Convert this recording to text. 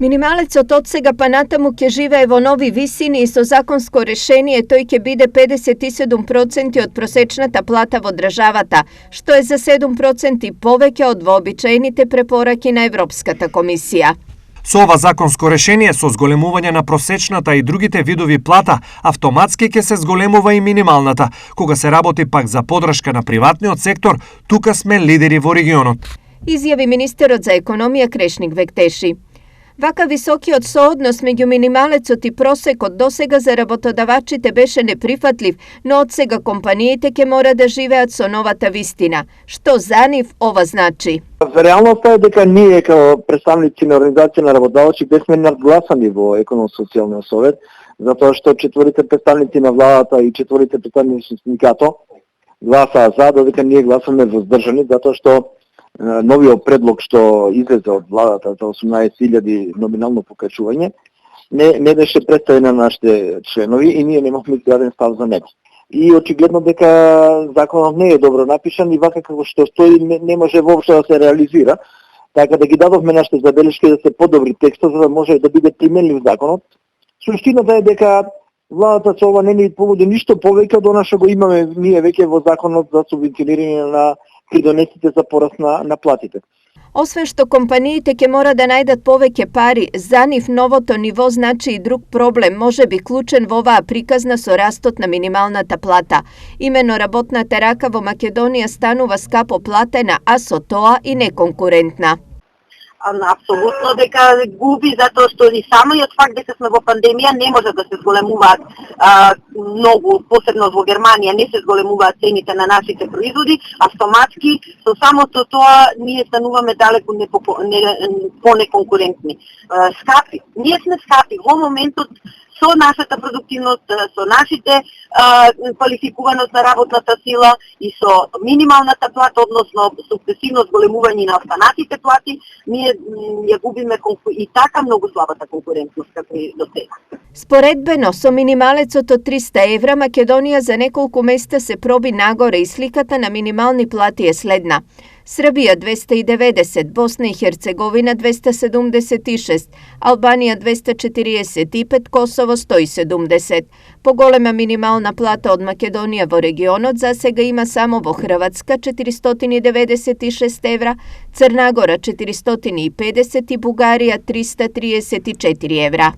Minimalac od сега па натаму ќе живее во нови висини и со законско решение тој ќе биде 57% од просечната плата во државата, што е за 7% повеќе од вообичаените препораки на Европската комисија. Со ова законско решение со зголемување на просечната и другите видови плата, автоматски ќе се зголемува и минималната. Кога се работи пак за поддршка на приватниот сектор, тука сме лидери во регионот. Изјави министерот за економија Крешник Вектеши. Вака високиот сооднос меѓу минималецот и просекот досега за работодавачите беше неприфатлив, но од сега компаниите ќе мора да живеат со новата вистина. Што за нив ова значи? Реалноста е дека ние како представници на организација на работодавачи бесме надгласани во економско-социјалниот совет, затоа што четворите представници на владата и четворите представници на синдикатот гласаа за, додека ние гласаме воздржани, затоа што новиот предлог што излезе од владата за 18.000 номинално покачување не беше представен на нашите членови и ние немавме изграден став за него. И очигледно дека законот не е добро напишан и вака како што стои не може воопшто да се реализира. Така да ги дадовме нашите забелешки да се подобри текстот за да може да биде применлив законот. Суштината е дека владата со ова не ни понуди ништо повеќе од она што го имаме ние веќе во законот за субвенционирање на придонесите за пораст на платите. Освен што компаниите ќе мора да најдат повеќе пари, за нив новото ниво значи и друг проблем, може би клучен во оваа приказна со растот на минималната плата. Имено работната рака во Македонија станува скапо платена, а со тоа и неконкурентна. Апсолутно дека губи, затоа што и самиот факт дека сме во пандемија не може да се зголемуваат многу, посебно во Германија не се зголемуваат цените на нашите производи, автоматски со самото тоа ние стануваме далеку по-неконкурентни. Скапи. Ние сме скапи во моментот со нашата продуктивност, со нашите квалификуваност на работната сила и со минималната плата, односно сукцесивно зголемување на останатите плати, ние ја губиме и така многу слабата конкурентност како и до сега. Споредбено со минималецот од 300 евра, Македонија за неколку места се проби нагоре и сликата на минимални плати е следна. Србија 290, Босна и Херцеговина 276, Албанија 245, Косово 170. Поголема минимална плата од Македонија во регионот за сега има само во Хрватска 496 евра, Црна Гора 450 и Бугарија 334 евра.